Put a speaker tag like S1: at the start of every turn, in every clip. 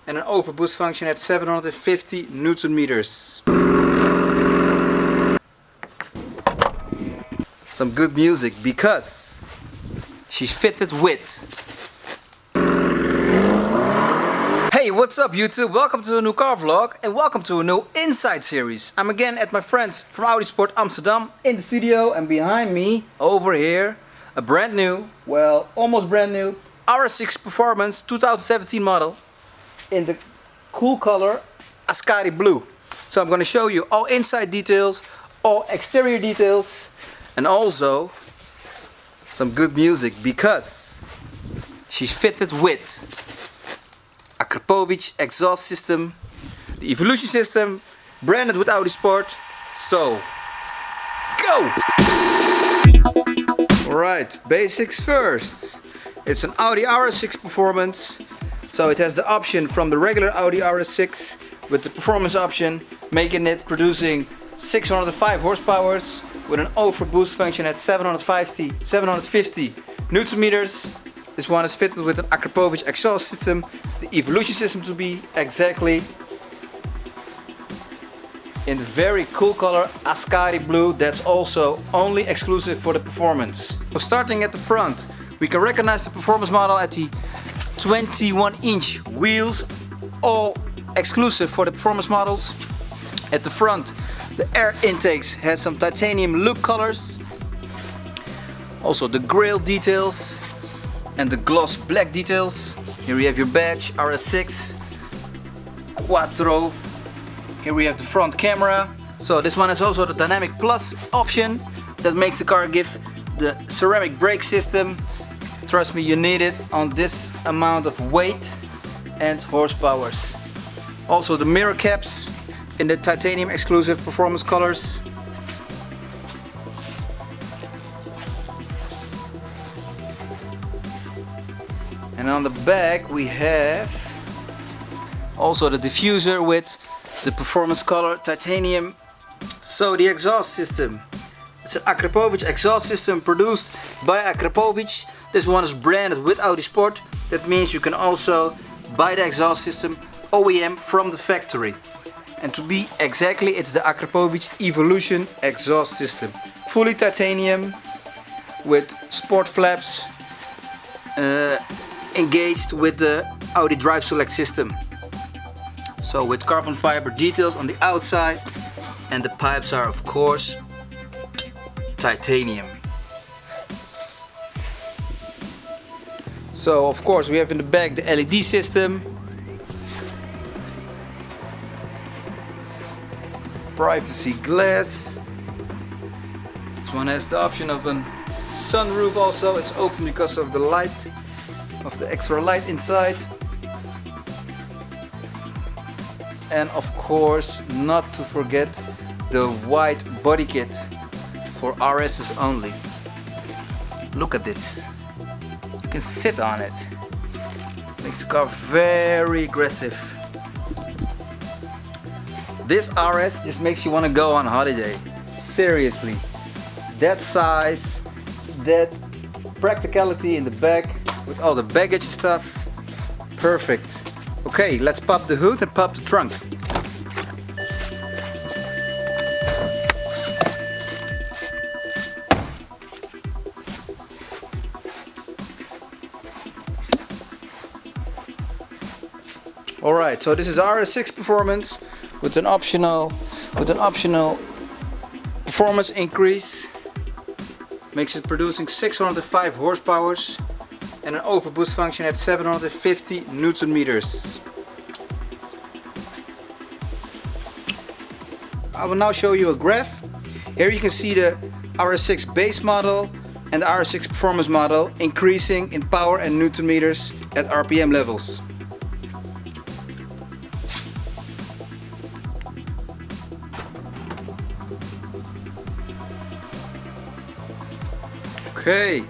S1: and an overboost function at 750 Newton meters. Some good music because she's fitted with. Hey, what's up YouTube? Welcome to a new car vlog and welcome to a new Inside series. I'm again at my friends from Audi Sport Amsterdam in the studio, and behind me, over here, a brand new, well, almost brand new RS6 Performance 2017 model in the cool color Ascari blue. So I'm going to show you all inside details, all exterior details, and also some good music because she's fitted with Akrapovic exhaust system, the Evolution system, branded with Audi Sport. So, go! Alright, basics first. It's an Audi RS6 Performance. So it has the option from the regular Audi RS6 with the performance option, making it producing 605 horsepower with an overboost function at 750 Newton meters. This one is fitted with an Akrapovic exhaust system, the Evolution system to be exactly, in the very cool color Ascari blue. That's also only exclusive for the Performance. So starting at the front, we can recognize the Performance model at the 21-inch wheels, all exclusive for the Performance models. At the front, the air intakes has some titanium look colors. Also the grille details and the gloss black details. Here we have your badge, RS6 Quattro. Here we have the front camera. So this one is also the Dynamic Plus option that makes the car give the ceramic brake system. Trust me, you need it on this amount of weight and horsepower. Also the mirror caps in the titanium exclusive Performance colors. And on the back we have also the diffuser with the Performance color titanium. So the exhaust system, it's an Akrapovic exhaust system produced by Akrapovic. This one is branded with Audi Sport. That means you can also buy the exhaust system OEM from the factory. And to be exactly, it's the Akrapovic Evolution exhaust system. Fully titanium with sport flaps engaged with the Audi Drive Select system. So with carbon fiber details on the outside, and the pipes are of course titanium. So of course we have in the back the LED system, privacy glass. This one has the option of a sunroof also. It's open because of the light, of the extra light inside. And of course, not to forget the white body kit for RS's only. Look at this. You can sit on it. Makes the car very aggressive. This RS just makes you want to go on holiday. Seriously. That size, that practicality in the back with all the baggage and stuff. Perfect. Okay, let's pop the hood and pop the trunk. Alright, so this is RS6 Performance with an optional performance increase. Makes it producing 605 horsepower and an overboost function at 750 Newton meters. I will now show you a graph. Here you can see the RS6 base model and the RS6 Performance model increasing in power and Newton meters at RPM levels. Okay,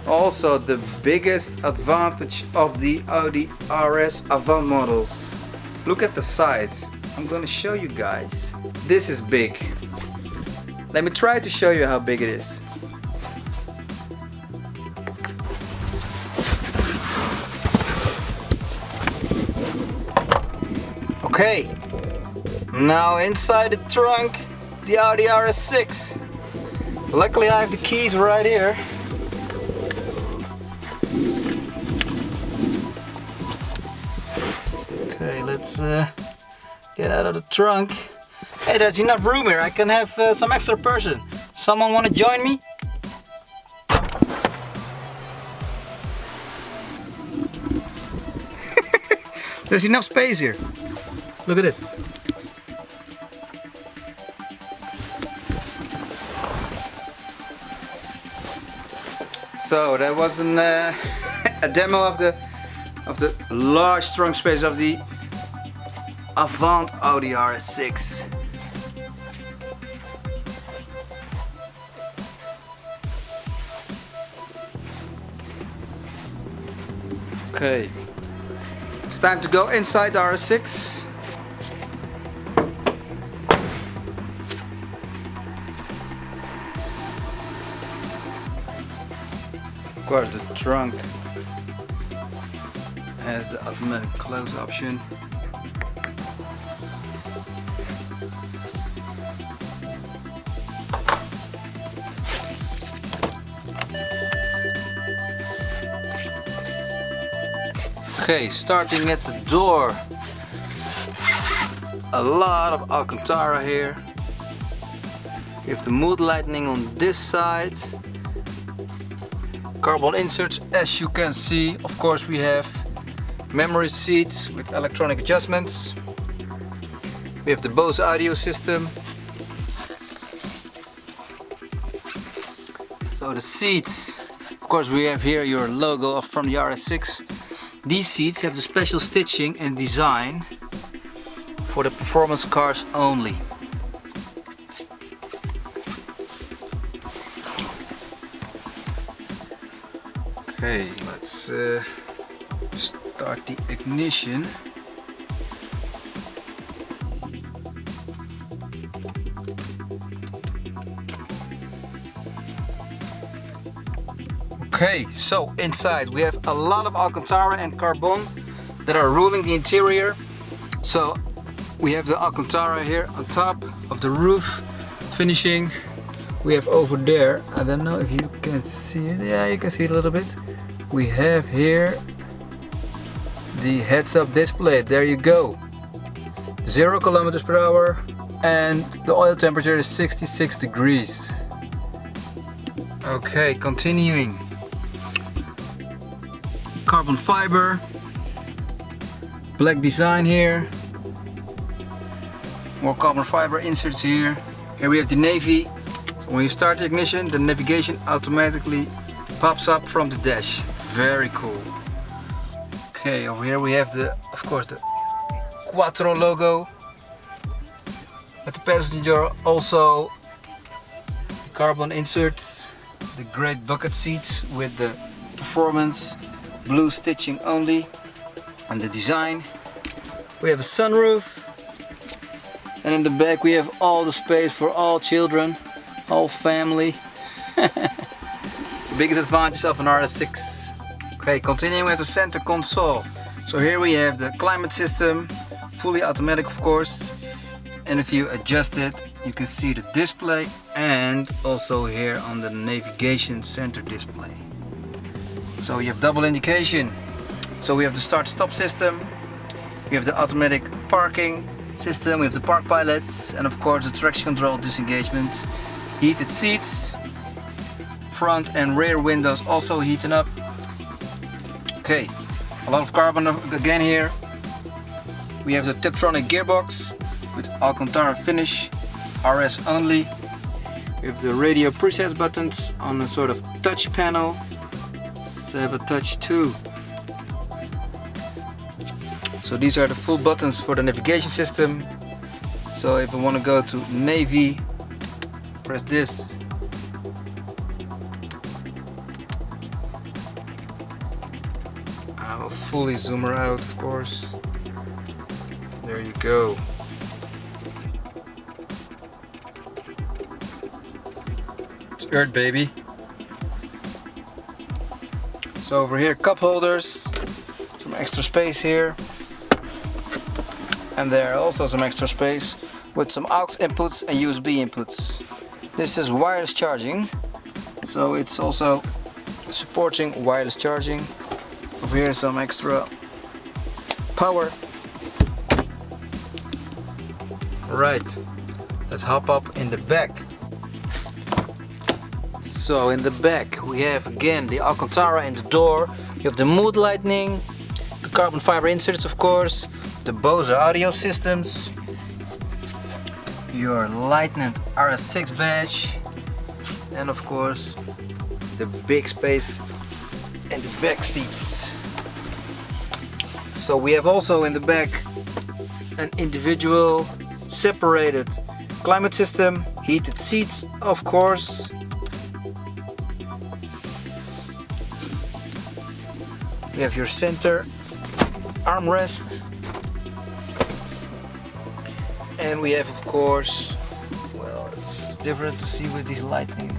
S1: also the biggest advantage of the Audi RS Avant models. Look at the size. I'm gonna show you guys. This is big. Let me try to show you how big it is. Okay, now inside the trunk, the Audi RS6. Luckily I have the keys right here. Okay, let's get out of the trunk. Hey, there's enough room here. I can have some extra person. Someone want to join me? There's enough space here. Look at this. So that was a demo of the large trunk space of the Avant Audi RS6. Okay, it's time to go inside the RS6. Of course, the trunk has the automatic close option. Okay, starting at the door. A lot of Alcantara here. We have the mood lighting on this side. Carbon inserts, as you can see. Of course, we have memory seats with electronic adjustments. We have the Bose audio system. So the seats, of course, we have here your logo from the RS6. These seats have the special stitching and design for the performance cars only. Okay, let's start the ignition. Okay, so inside we have a lot of Alcantara and carbon that are ruling the interior. So we have the Alcantara here on top of the roof finishing. We have over there, I don't know if you can see it, yeah, you can see it a little bit. We have here the heads-up display, there you go. 0 kilometers per hour and the oil temperature is 66 degrees. Okay, continuing. Carbon fiber, black design here, more carbon fiber inserts here. Here we have the navy. So when you start the ignition, the navigation automatically pops up from the dash. Very cool. Okay, over here we have of course the Quattro logo. At the passenger also the carbon inserts, the great bucket seats with the performance blue stitching only, and the design. We have a sunroof, and in the back we have all the space for all children, all family. The biggest advantage of an RS6. Okay, continuing with the center console. So here we have the climate system, fully automatic of course, and if you adjust it you can see the display and also here on the navigation center display. So you have double indication. So we have the start-stop system, we have the automatic parking system, we have the park pilots, and of course the traction control disengagement. Heated seats, front and rear windows also heating up. Okay, a lot of carbon again here. We have the Tiptronic gearbox with Alcantara finish, RS only. We have the radio presets buttons on a sort of touch panel. They have a touch too. So these are the full buttons for the navigation system. So if I want to go to navy, press this. I will fully zoom her out, of course. There you go. It's Earth, baby. So over here, cup holders, some extra space here. And there are also some extra space with some aux inputs and USB inputs. This is wireless charging, so it's also supporting wireless charging. Over here some extra power. Right, let's hop up in the back. So in the back we have again the Alcantara in the door. You have the mood lighting, the carbon fiber inserts of course, the Bose audio systems, your Lieutenant RS6 badge, and of course the big space in the back seats. So we have also in the back an individual separated climate system, heated seats of course. We have your center armrest, and we have of course, well, it's different to see with these lighting,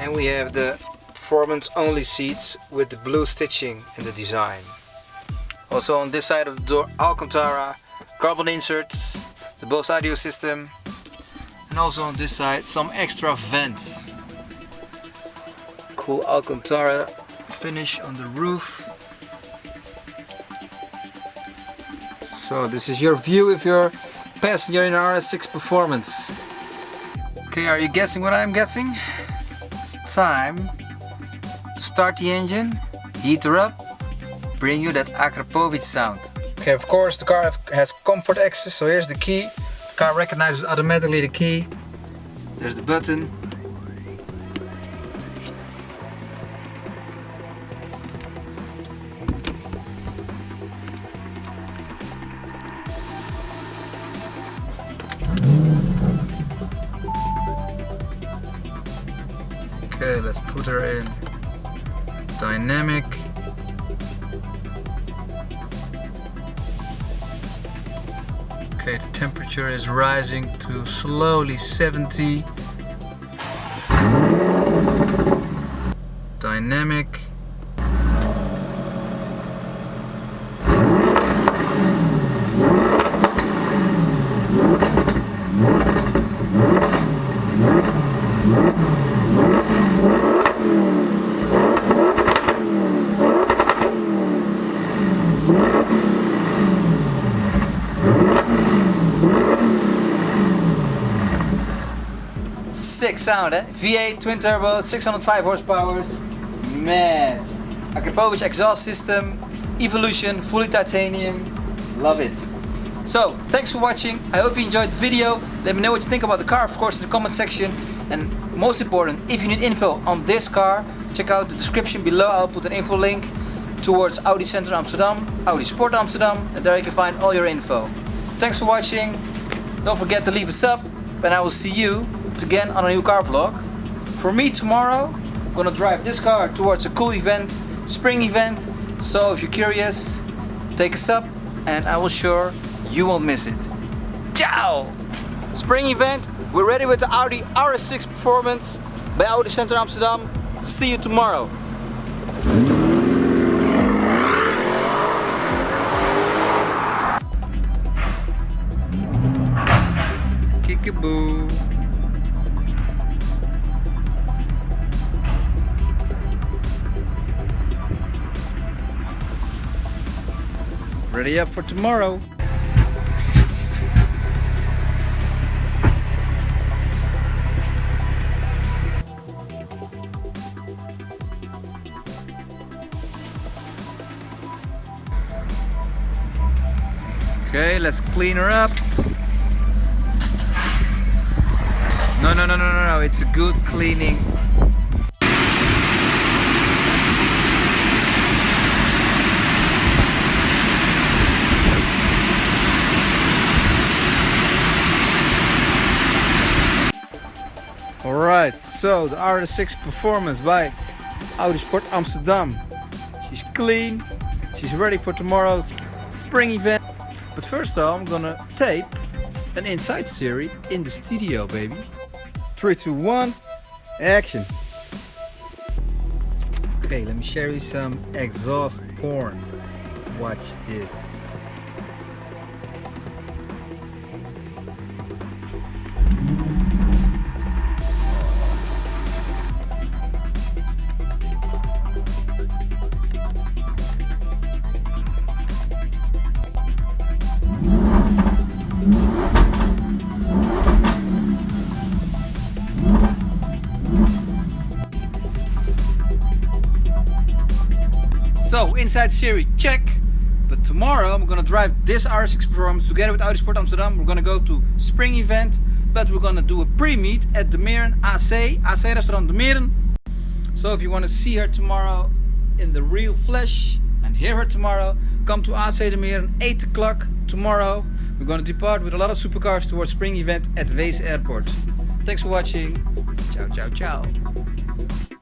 S1: and we have the performance only seats with the blue stitching in the design. Also on this side of the door, Alcantara carbon inserts, the Bose audio system, and also on this side some extra vents. Cool Alcantara finish on the roof. So this is your view if you're a passenger in an RS6 Performance. Okay, are you guessing what I'm guessing? It's time to start the engine, heat her up, bring you that Akrapovic sound. Okay, of course the car has comfort access, so here's the key. The car recognizes automatically the key. There's the button. Okay, let's put her in dynamic. Okay, the temperature is rising to slowly 70. Dynamic. Sick sound, eh? V8 twin turbo, 605 horsepower. Mad. Akrapovic exhaust system, Evolution, fully titanium. Love it. So, thanks for watching. I hope you enjoyed the video. Let me know what you think about the car, of course, in the comment section. And most important, if you need info on this car, check out the description below. I'll put an info link towards Audi Center Amsterdam, Audi Sport Amsterdam, and there you can find all your info. Thanks for watching. Don't forget to leave a sub, and I will see you again on a new car vlog. For me tomorrow, I'm gonna drive this car towards a cool event, spring event. So if you're curious, take a sub, and I will sure you won't miss it. Ciao! Spring event, we're ready with the Audi RS6 Performance by Audi Center Amsterdam. See you tomorrow. Kickaboo. Ready up for tomorrow. Okay, let's clean her up. No, it's a good cleaning. Alright, so the RS6 Performance by Audi Sport Amsterdam. She's clean, she's ready for tomorrow's spring event. But first of all, I'm gonna tape an inside series in the studio, baby. 3, 2, 1, action. Okay, let me share you some exhaust porn.
S2: Watch this.
S1: So inside series check, but tomorrow I'm gonna drive this RS6 Performance together with Audi Sport Amsterdam. We're gonna go to spring event, but we're gonna do a pre-meet at the Meren AC restaurant the Meren. So if you want to see her tomorrow in the real flesh and hear her tomorrow, come to AC de Meren 8 o'clock tomorrow. We're gonna depart with a lot of supercars towards spring event at Wees Airport. Thanks for watching. Ciao, ciao, ciao.